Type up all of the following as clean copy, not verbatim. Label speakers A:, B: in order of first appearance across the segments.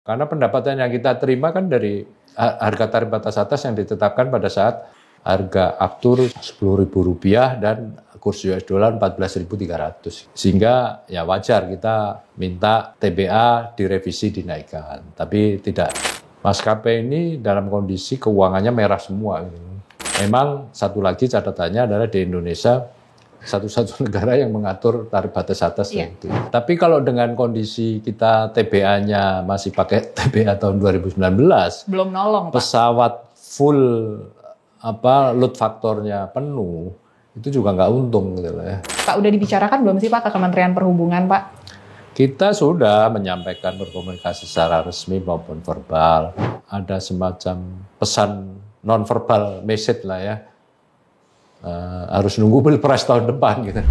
A: Karena pendapatan yang kita terima kan dari harga tarif batas atas yang ditetapkan pada saat harga aftur Rp10.000 dan kurs US dollar 14.300. Sehingga ya wajar kita minta TBA direvisi dinaikkan. Tapi tidak. Maskapai ini dalam kondisi keuangannya merah semua. Memang satu lagi catatannya adalah di Indonesia satu-satu negara yang mengatur tarif batas atas. Itu. Tapi kalau dengan kondisi kita TBA-nya masih pakai TBA tahun 2019,
B: belum nolong, Pak.
A: Pesawat full load faktornya penuh, itu juga nggak untung gitu ya.
B: Pak, udah dibicarakan belum sih Pak ke Kementerian Perhubungan, Pak?
A: Kita sudah menyampaikan berkomunikasi secara resmi maupun verbal. Ada semacam pesan non-verbal message lah ya. Harus nunggu Pilpres tahun depan gitu.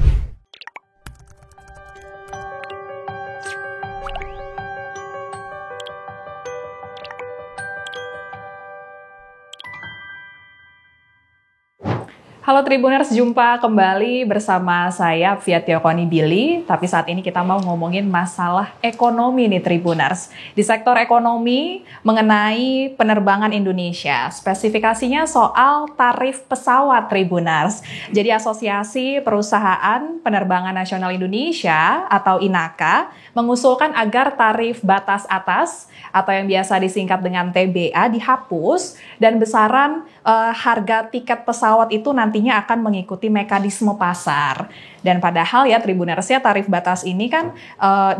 B: Halo Tribuners, jumpa kembali bersama saya Fiatiokoni Billy. Tapi saat ini kita mau ngomongin masalah ekonomi nih Tribuners. Di sektor ekonomi mengenai penerbangan Indonesia. Spesifikasinya soal tarif pesawat Tribuners. Jadi Asosiasi Perusahaan Penerbangan Nasional Indonesia atau INAKA mengusulkan agar tarif batas atas atau yang biasa disingkat dengan TBA dihapus dan besaran harga tiket pesawat itu nantinya akan mengikuti mekanisme pasar. Dan padahal ya Tribunersnya tarif batas ini kan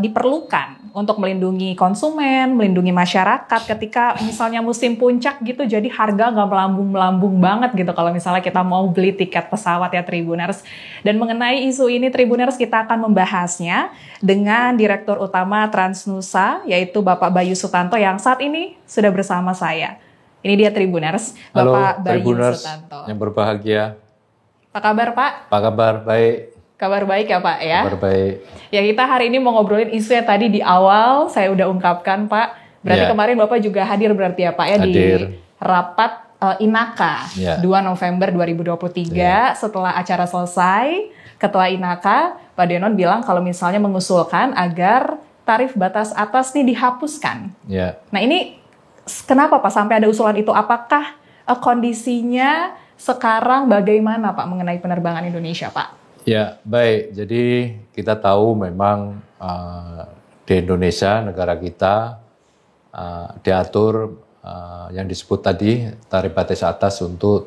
B: diperlukan untuk melindungi konsumen, melindungi masyarakat ketika misalnya musim puncak gitu, jadi harga nggak melambung-melambung banget gitu kalau misalnya kita mau beli tiket pesawat ya Tribuners. Dan mengenai isu ini Tribuners kita akan membahasnya dengan Direktur Utama Transnusa yaitu Bapak Bayu Sutanto yang saat ini sudah bersama saya. Ini dia Tribuners, Bapak Bayu
A: Tribuners
B: Sutanto.
A: Yang berbahagia.
B: Apa kabar Pak?
A: Apa kabar? Baik.
B: Kabar baik ya Pak ya?
A: Kabar baik.
B: Ya kita hari ini mau ngobrolin isu yang tadi di awal saya udah ungkapkan Pak. Berarti kemarin Bapak juga hadir berarti ya Pak ya hadir. Di rapat INAKA 2 November 2023 setelah acara selesai. Ketua INAKA Pak Denon bilang kalau misalnya mengusulkan agar tarif batas atas nih dihapuskan. Nah ini kenapa Pak sampai ada usulan itu? Apakah kondisinya sekarang bagaimana Pak mengenai penerbangan Indonesia Pak?
A: Ya baik, jadi kita tahu memang di Indonesia negara kita diatur yang disebut tadi tarif batas atas untuk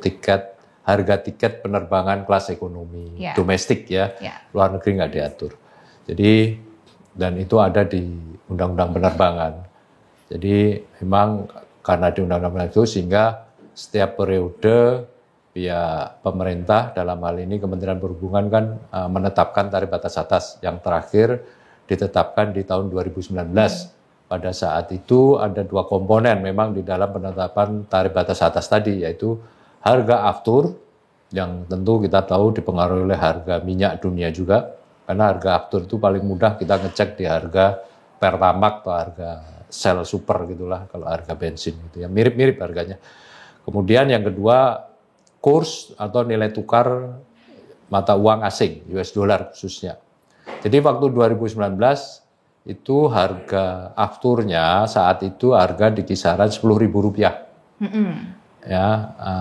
A: harga tiket penerbangan kelas ekonomi domestik ya, luar negeri nggak diatur. Jadi dan itu ada di Undang-Undang Penerbangan. Jadi memang karena di Undang-Undang itu sehingga setiap periode pihak pemerintah dalam hal ini Kementerian Perhubungan kan menetapkan tarif batas atas yang terakhir ditetapkan di tahun 2019. Pada saat itu ada dua komponen memang di dalam penetapan tarif batas atas tadi yaitu harga aftur yang tentu kita tahu dipengaruhi oleh harga minyak dunia juga karena harga aftur itu paling mudah kita ngecek di harga Pertamax atau harga Shell Super gitulah kalau harga bensin gitu ya mirip-mirip harganya. Kemudian yang kedua kurs atau nilai tukar mata uang asing, US dollar khususnya. Jadi waktu 2019 itu harga afturnya saat itu harga di kisaran Rp10.000. Ya,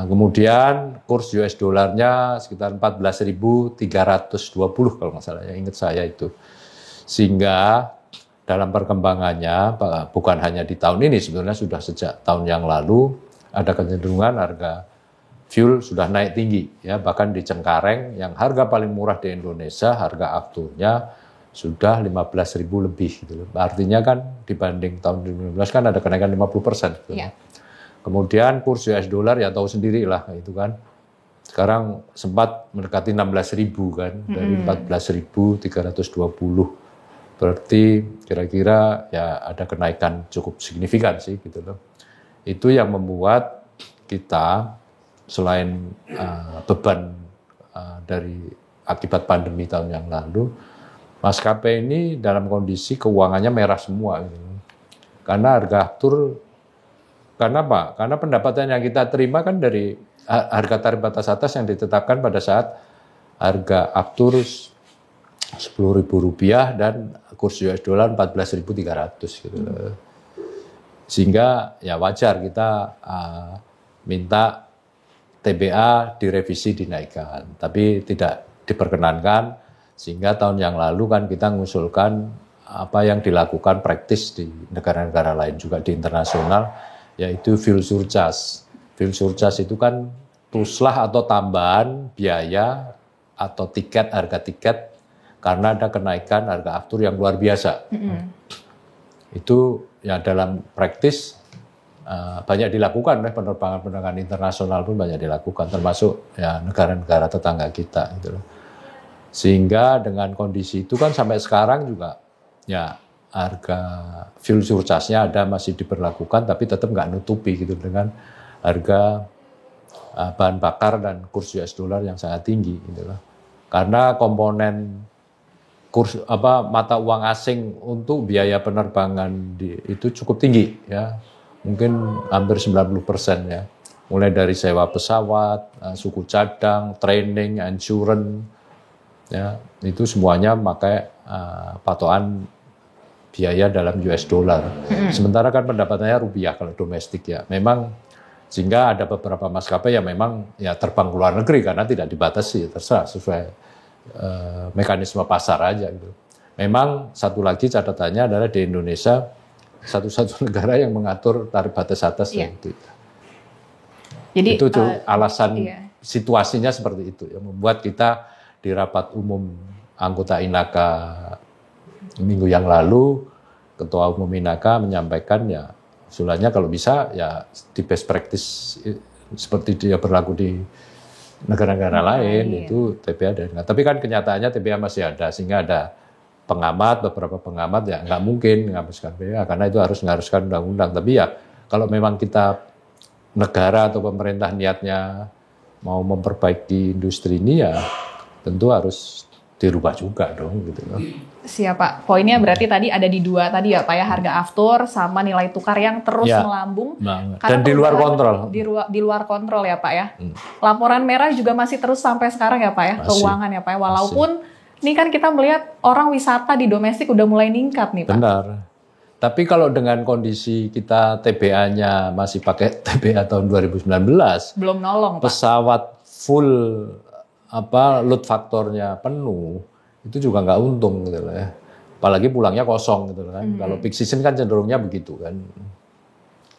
A: kemudian kurs US dollarnya sekitar 14.320 kalau nggak salah ya, ingat saya itu. Sehingga dalam perkembangannya bukan hanya di tahun ini sebenarnya sudah sejak tahun yang lalu ada kecenderungan harga fuel sudah naik tinggi ya bahkan di Cengkareng yang harga paling murah di Indonesia harga afturnya sudah 15.000 lebih gitu. Artinya kan dibanding tahun 2019 kan ada kenaikan 50%. Gitu. Kemudian kurs US dollar ya tahu sendiri lah itu kan. Sekarang sempat mendekati 16.000 kan dari 14.320. Berarti kira-kira ya ada kenaikan cukup signifikan sih gitu loh. Itu yang membuat kita selain beban dari akibat pandemi tahun yang lalu, maskapai ini dalam kondisi keuangannya merah semua. Gitu. Karena harga aftur, karena apa? Karena pendapatan yang kita terima kan dari harga tarif batas atas yang ditetapkan pada saat harga aftur Rp10.000 dan kurs US dollar 14.300 gitu. Sehingga ya wajar kita minta TBA direvisi dinaikkan, tapi tidak diperkenankan, sehingga tahun yang lalu kan kita mengusulkan apa yang dilakukan praktis di negara-negara lain juga di internasional, yaitu fuel surcharge. Fuel surcharge itu kan tuslah atau tambahan biaya atau harga tiket karena ada kenaikan harga aftur yang luar biasa. Itu ya dalam praktis banyak dilakukan oleh penerbangan-penerbangan internasional pun banyak dilakukan, termasuk ya negara-negara tetangga kita gitu loh. Sehingga dengan kondisi itu kan sampai sekarang juga ya harga fuel surcharge-nya ada masih diberlakukan, tapi tetap nggak nutupi gitu dengan harga bahan bakar dan kurs US dollar yang sangat tinggi gitu loh. Karena komponen kurs mata uang asing untuk biaya penerbangan itu cukup tinggi ya. Mungkin hampir 90% ya. Mulai dari sewa pesawat, suku cadang, training, insurance, ya itu semuanya pakai patokan biaya dalam US dollar. Sementara kan pendapatannya rupiah kalau domestik ya. Memang sehingga ada beberapa maskapai yang memang ya terbang ke luar negeri karena tidak dibatasi, terserah sesuai mekanisme pasar aja gitu. Memang satu lagi catatannya adalah di Indonesia satu-satu negara yang mengatur tarif batas atas itu. Jadi itu alasan situasinya seperti itu yang membuat kita di rapat umum anggota INAKA minggu yang lalu, Ketua Umum INAKA menyampaikan ya usulannya kalau bisa ya di best practice seperti dia berlaku di negara-negara lain itu TBA ada. Tapi kan kenyataannya TBA masih ada, sehingga ada beberapa pengamat ya nggak mungkin menghapuskan TBA karena itu harus mengharuskan undang-undang. Tapi ya kalau memang kita negara atau pemerintah niatnya mau memperbaiki industri ini ya tentu harus dirubah juga dong gitu loh.
B: Siap Pak. Poinnya berarti tadi ada di dua tadi ya Pak ya, harga aftur sama nilai tukar yang terus melambung.
A: Dan di luar kontrol.
B: Di luar kontrol ya Pak ya. Laporan merah juga masih terus sampai sekarang ya Pak ya, keuangan ya Pak ya. Walaupun ini kan kita melihat orang wisata di domestik udah mulai ningkat nih Pak.
A: Benar. Tapi kalau dengan kondisi kita TBA-nya masih pakai TBA tahun 2019.
B: Belum nolong Pak.
A: Pesawat full load faktornya penuh, itu juga nggak untung gitu lah ya. Apalagi pulangnya kosong gitu kan. Kalau peak season kan cenderungnya begitu kan.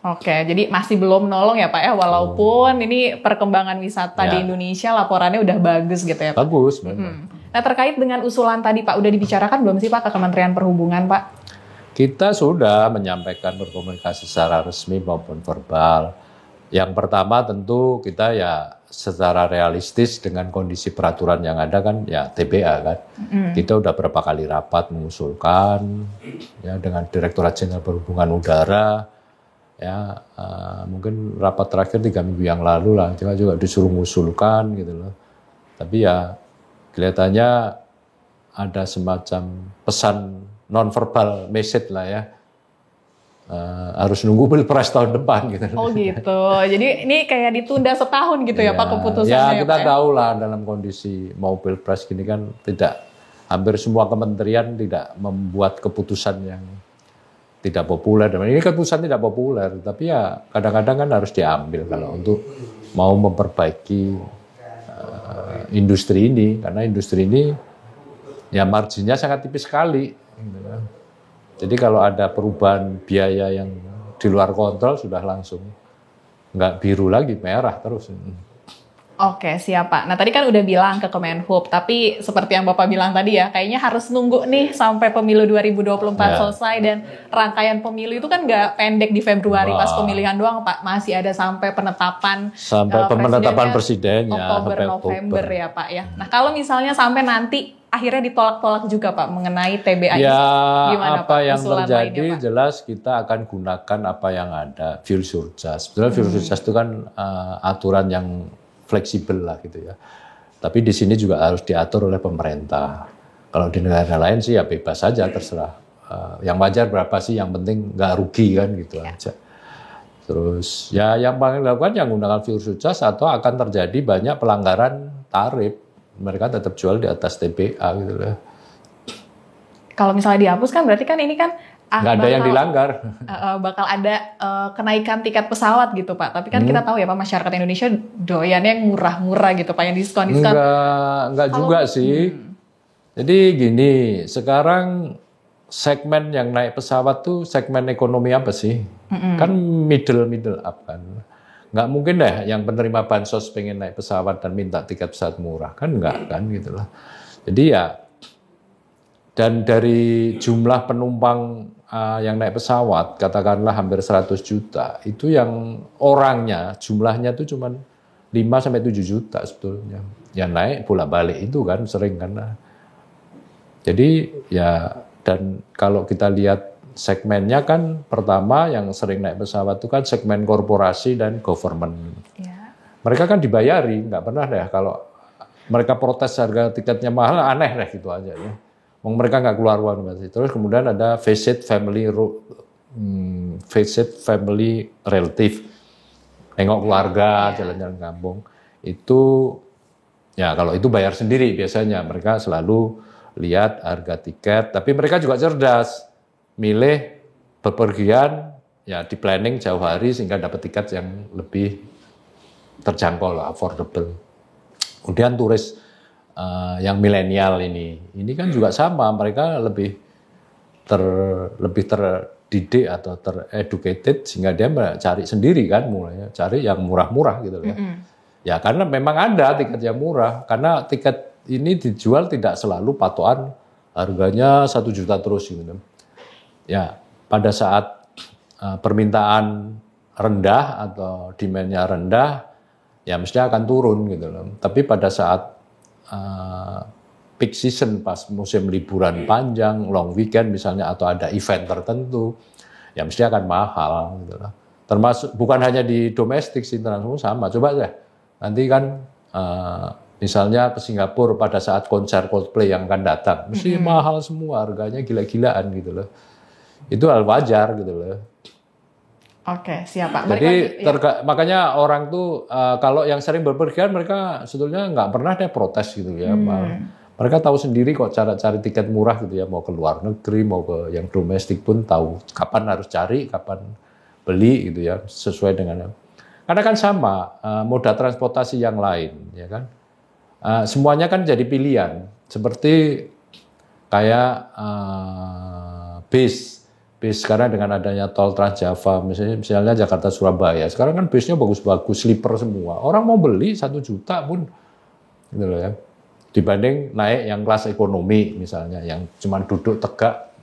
B: Oke, jadi masih belum nolong ya Pak ya, walaupun ini perkembangan wisata di Indonesia laporannya udah bagus gitu ya Pak.
A: Bagus memang.
B: Nah terkait dengan usulan tadi Pak, udah dibicarakan belum sih Pak ke Kementerian Perhubungan Pak?
A: Kita sudah menyampaikan berkomunikasi secara resmi maupun verbal. Yang pertama tentu kita ya secara realistis dengan kondisi peraturan yang ada kan ya TBA kan. Kita udah berapa kali rapat mengusulkan ya dengan Direktorat Jenderal Perhubungan Udara ya mungkin rapat terakhir 3 minggu yang lalu lah kita juga disuruh mengusulkan gitu loh. Tapi ya kelihatannya ada semacam pesan non-verbal message lah ya. Harus nunggu Pilpres tahun depan gitu.
B: Oh gitu. Jadi ini kayak ditunda setahun gitu ya Pak keputusannya.
A: Ya kita tahu lah dalam kondisi mau Pilpres gini kan hampir semua kementerian tidak membuat keputusan yang tidak populer. Ini keputusan tidak populer, tapi ya kadang-kadang kan harus diambil kalau untuk mau memperbaiki industri ini, karena industri ini ya marginnya sangat tipis sekali. Jadi kalau ada perubahan biaya yang di luar kontrol sudah langsung nggak biru lagi, merah terus.
B: Oke, siap Pak. Nah tadi kan udah bilang ke Kemenhub, tapi seperti yang Bapak bilang tadi ya, kayaknya harus nunggu nih sampai pemilu 2024 selesai, dan rangkaian pemilu itu kan nggak pendek di Februari pas pemilihan doang Pak, masih ada sampai penetapan
A: presidennya
B: Oktober, November ya Pak ya. Nah kalau misalnya sampai nanti akhirnya ditolak-tolak juga Pak mengenai TBA
A: ya,
B: gimana
A: apa
B: Pak?
A: Yang terjadi lainnya, jelas kita akan gunakan apa yang ada, fuel surcharge. Sebenarnya fuel surcharge itu kan aturan yang fleksibel lah gitu ya. Tapi di sini juga harus diatur oleh pemerintah. Kalau di negara lain sih ya bebas saja, terserah. Yang wajar berapa sih, yang penting nggak rugi kan gitu aja. Terus ya yang paling dilakukan yang menggunakan fuel surcharge atau akan terjadi banyak pelanggaran tarif. Mereka tetap jual di atas TBA gitu loh.
B: Kalau misalnya dihapus kan berarti kan ini kan
A: nggak ada yang dilanggar.
B: Bakal ada kenaikan tiket pesawat gitu Pak. Tapi kan kita tahu ya Pak, masyarakat Indonesia doyannya yang murah-murah gitu Pak, yang diskon-diskon.
A: Enggak juga sih. Jadi gini, sekarang segmen yang naik pesawat tuh segmen ekonomi apa sih? Kan middle up kan. Nggak mungkin deh yang penerima bansos pengen naik pesawat dan minta tiket pesawat murah. Kan nggak kan gitu lah. Jadi ya, dan dari jumlah penumpang yang naik pesawat, katakanlah hampir 100 juta, itu yang orangnya, jumlahnya tuh cuma 5-7 juta sebetulnya. Yang naik bolak-balik itu kan sering kan. Jadi ya, dan kalau kita lihat segmennya kan, pertama yang sering naik pesawat itu kan segmen korporasi dan government. Ya. Mereka kan dibayari, nggak pernah deh kalau mereka protes harga tiketnya mahal, aneh deh gitu aja ya. Mereka nggak keluar uang pasti. Terus kemudian ada visit family relative, nengok keluarga, jalan-jalan kampung. Itu ya kalau itu bayar sendiri biasanya, mereka selalu lihat harga tiket. Tapi mereka juga cerdas, milih bepergian ya di planning jauh hari sehingga dapat tiket yang lebih terjangkau lah, affordable. Kemudian turis yang milenial ini kan juga sama, mereka lebih terdidik atau tereducated sehingga dia cari sendiri kan, mulai cari yang murah-murah gitu ya. Ya karena memang ada tiket yang murah, karena tiket ini dijual tidak selalu patokan harganya 1 juta terus gitu. Ya, pada saat permintaan rendah atau demand-nya rendah, ya mestinya akan turun gitu loh. Tapi pada saat peak season, pas musim liburan panjang, long weekend misalnya, atau ada event tertentu, ya mestinya akan mahal gitu loh. Termasuk bukan hanya di domestik sih, internasional sama. Coba deh, nanti kan misalnya ke Singapura pada saat konser Coldplay yang akan datang, mesti mahal semua, harganya gila-gilaan gitu loh. Itu hal wajar gitu loh.
B: Oke, siap Pak.
A: Jadi makanya orang tuh kalau yang sering berpergian, mereka sebetulnya nggak pernah deh protes gitu ya. Mereka tahu sendiri kok cara cari tiket murah gitu ya, mau ke luar negeri, mau ke yang domestik pun tahu kapan harus cari, kapan beli gitu ya, sesuai dengan. Karena kan sama moda transportasi yang lain, ya kan. Semuanya kan jadi pilihan, seperti kayak bis sekarang dengan adanya tol Trans Java, misalnya Jakarta Surabaya, sekarang kan bisnya bagus-bagus, sleeper semua. Orang mau beli 1 juta pun, gitu loh ya. Dibanding naik yang kelas ekonomi misalnya, yang cuma duduk tegak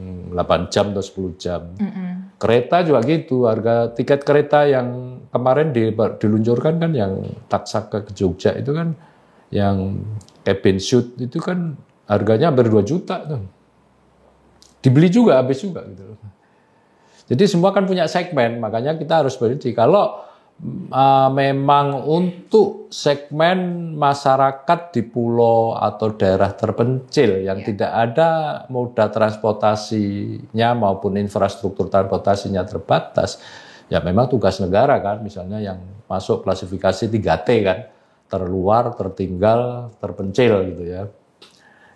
A: 8 jam atau 10 jam. Kereta juga gitu, harga tiket kereta yang kemarin diluncurkan kan, yang Taksaka ke Jogja itu kan, yang cabin suite itu kan harganya hampir 2 juta tuh. Dibeli juga, habis juga gitu. Jadi semua kan punya segmen, makanya kita harus berhenti. Kalau memang untuk segmen masyarakat di pulau atau daerah terpencil yang tidak ada moda transportasinya maupun infrastruktur transportasinya terbatas, ya memang tugas negara kan, misalnya yang masuk klasifikasi 3T kan, terluar, tertinggal, terpencil gitu ya.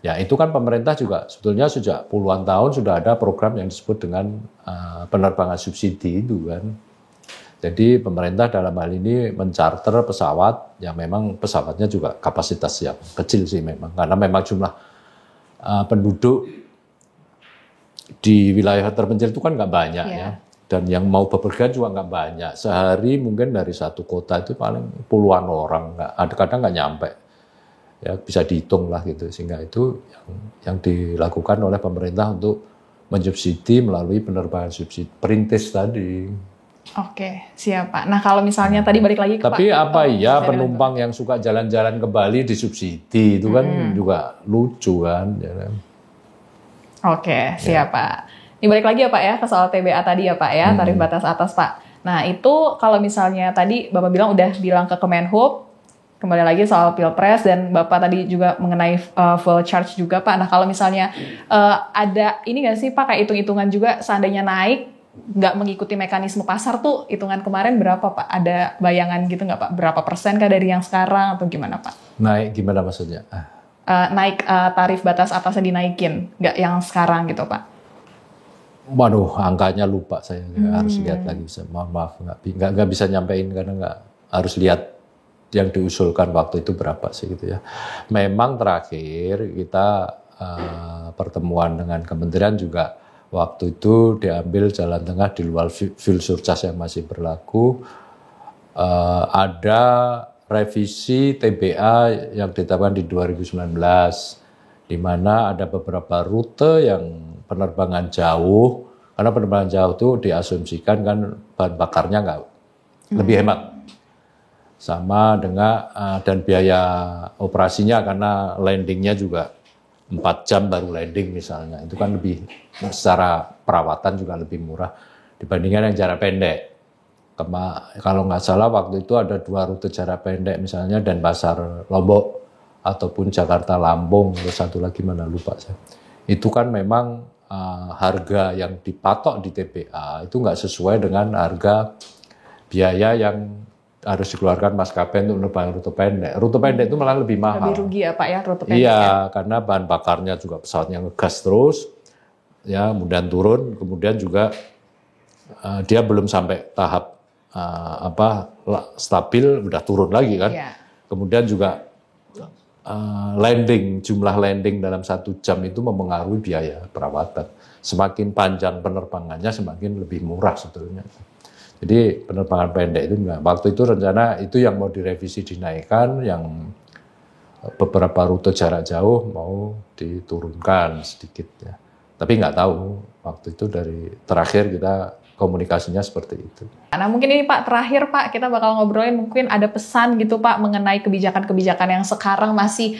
A: Ya itu kan pemerintah juga sebetulnya sejak puluhan tahun sudah ada program yang disebut dengan penerbangan subsidi itu kan. Jadi pemerintah dalam hal ini mencarter pesawat, yang memang pesawatnya juga kapasitas yang kecil sih memang. Karena memang jumlah penduduk di wilayah terpencil itu kan nggak banyak ya. Dan yang mau bepergian juga nggak banyak. Sehari mungkin dari satu kota itu paling puluhan orang, kadang nggak nyampe. Ya bisa dihitung lah gitu, sehingga itu yang dilakukan oleh pemerintah untuk mensubsidi melalui penerbangan subsidi perintis tadi.
B: Oke, siap Pak. Nah kalau misalnya tadi balik lagi ke
A: Tapi apa iya penumpang yang suka jalan-jalan ke Bali disubsidi, itu kan juga lucu kan.
B: Oke, siap Pak. Ini balik lagi ya Pak ya ke soal TBA tadi ya Pak ya, tarif batas atas Pak. Nah itu kalau misalnya tadi Bapak udah bilang ke Kemenhub, kembali lagi soal Pilpres, dan Bapak tadi juga mengenai full charge juga Pak. Nah kalau misalnya ada ini nggak sih Pak, kayak hitung-hitungan juga seandainya naik, nggak mengikuti mekanisme pasar tuh, hitungan kemarin berapa Pak? Ada bayangan gitu nggak Pak? Berapa persen kah dari yang sekarang atau gimana Pak?
A: Naik gimana maksudnya?
B: Naik tarif batas atasnya dinaikin, nggak yang sekarang gitu Pak?
A: Waduh, angkanya lupa saya, harus lihat lagi. Maaf, nggak bisa nyampein karena nggak harus lihat yang diusulkan waktu itu berapa sih gitu ya. Memang terakhir kita pertemuan dengan kementerian juga waktu itu diambil jalan tengah di luar fuel surcharge yang masih berlaku. Ada revisi TBA yang ditetapkan di 2019, di mana ada beberapa rute yang penerbangan jauh, karena penerbangan jauh itu diasumsikan kan bahan bakarnya nggak lebih hemat. Sama dengan dan biaya operasinya karena landingnya juga 4 jam baru landing misalnya, itu kan lebih secara perawatan juga lebih murah dibandingkan yang jarak pendek. Kalau nggak salah waktu itu ada 2 rute jarak pendek misalnya Denpasar Lombok ataupun Jakarta Lampung, terus satu lagi mana lupa saya. Itu kan memang harga yang dipatok di TBA itu nggak sesuai dengan harga biaya yang harus dikeluarkan maskapai untuk menerbang rute pendek. Rute pendek itu malah lebih mahal.
B: Lebih rugi ya Pak ya rute pendek?
A: Iya, karena bahan bakarnya juga pesawatnya ngegas terus, ya kemudian turun, kemudian juga dia belum sampai tahap stabil, udah turun lagi kan. Iya. Kemudian juga jumlah landing dalam 1 jam itu mempengaruhi biaya perawatan. Semakin panjang penerbangannya, semakin lebih murah sebetulnya. Jadi penerbangan pendek itu enggak. Waktu itu rencana itu yang mau direvisi dinaikkan, yang beberapa rute jarak jauh mau diturunkan sedikit ya. Tapi nggak tahu waktu itu dari terakhir kita komunikasinya seperti itu.
B: Nah mungkin ini Pak terakhir Pak kita bakal ngobrolin mungkin ada pesan gitu Pak mengenai kebijakan-kebijakan yang sekarang masih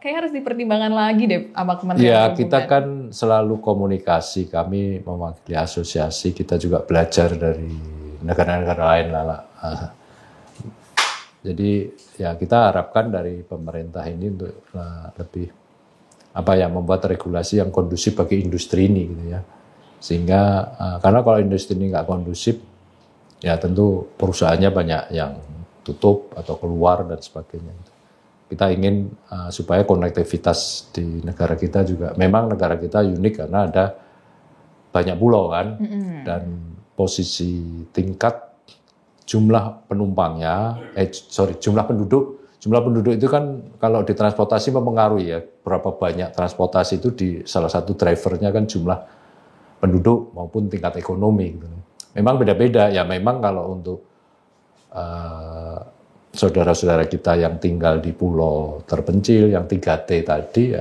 B: kayak harus dipertimbangkan lagi deh sama Kementerian Perhubungan.
A: Ya kita kan selalu komunikasi, kami mewakili asosiasi, kita juga belajar dari negara-negara lain lah. Jadi ya kita harapkan dari pemerintah ini untuk lebih membuat regulasi yang kondusif bagi industri ini gitu ya. Sehingga karena kalau industri ini nggak kondusif, ya tentu perusahaannya banyak yang tutup atau keluar dan sebagainya. Kita ingin supaya konektivitas di negara kita juga, memang negara kita unik karena ada banyak pulau kan, dan posisi tingkat jumlah penumpangnya, jumlah penduduk itu kan kalau di transportasi mempengaruhi ya, berapa banyak transportasi itu di salah satu drivernya kan jumlah penduduk maupun tingkat ekonomi gitu. Memang beda-beda ya, memang kalau untuk saudara-saudara kita yang tinggal di pulau terpencil yang 3T tadi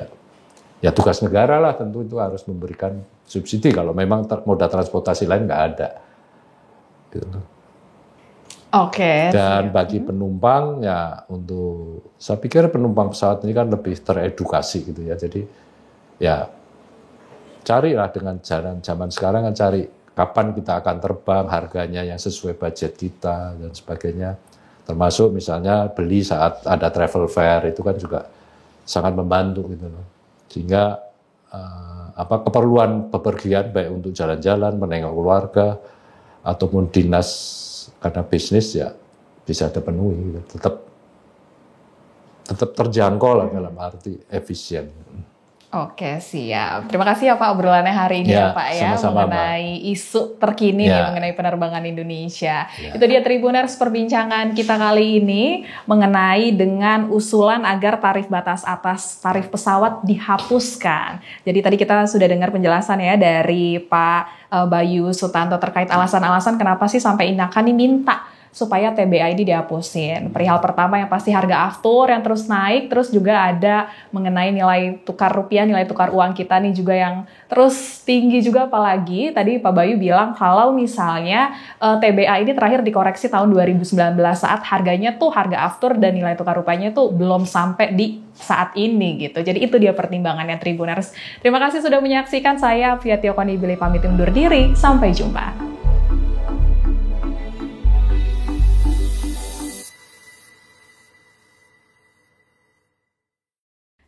A: ya tugas negara lah tentu itu harus memberikan subsidi kalau memang moda transportasi lain nggak ada gitu.
B: Oke.
A: Dan bagi penumpang ya saya pikir penumpang pesawat ini kan lebih teredukasi gitu ya, jadi ya carilah dengan zaman sekarang kan, cari kapan kita akan terbang, harganya yang sesuai budget kita dan sebagainya. Termasuk misalnya beli saat ada travel fair itu kan juga sangat membantu gitu loh. Sehingga keperluan bepergian baik untuk jalan-jalan, menengok keluarga ataupun dinas karena bisnis ya bisa terpenuhi gitu. Tetap terjangkau lah dalam arti efisien.
B: Oke, siap. Terima kasih ya Pak obrolannya hari ini ya Pak ya,
A: sama-sama,
B: mengenai isu terkini nih mengenai penerbangan Indonesia. Itu dia Tribuners perbincangan kita kali ini mengenai dengan usulan agar tarif batas atas tarif pesawat dihapuskan. Jadi tadi kita sudah dengar penjelasan ya dari Pak Bayu Sutanto terkait alasan-alasan kenapa sih sampai Inaka nih minta supaya TBA ini dihapusin. Perihal pertama yang pasti harga aftur yang terus naik, terus juga ada mengenai nilai tukar rupiah, nilai tukar uang kita nih juga yang terus tinggi juga, apalagi tadi Pak Bayu bilang kalau misalnya TBA ini terakhir dikoreksi tahun 2019 saat harganya tuh harga aftur dan nilai tukar rupiahnya tuh belum sampai di saat ini gitu. Jadi itu dia pertimbangannya Tribuners. Terima kasih sudah menyaksikan, saya Fiatio Konibili pamit undur diri, sampai jumpa.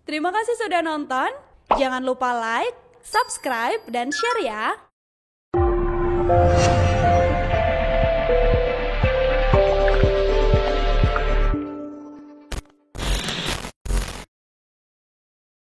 C: Terima kasih sudah nonton. Jangan lupa like, subscribe, dan share ya.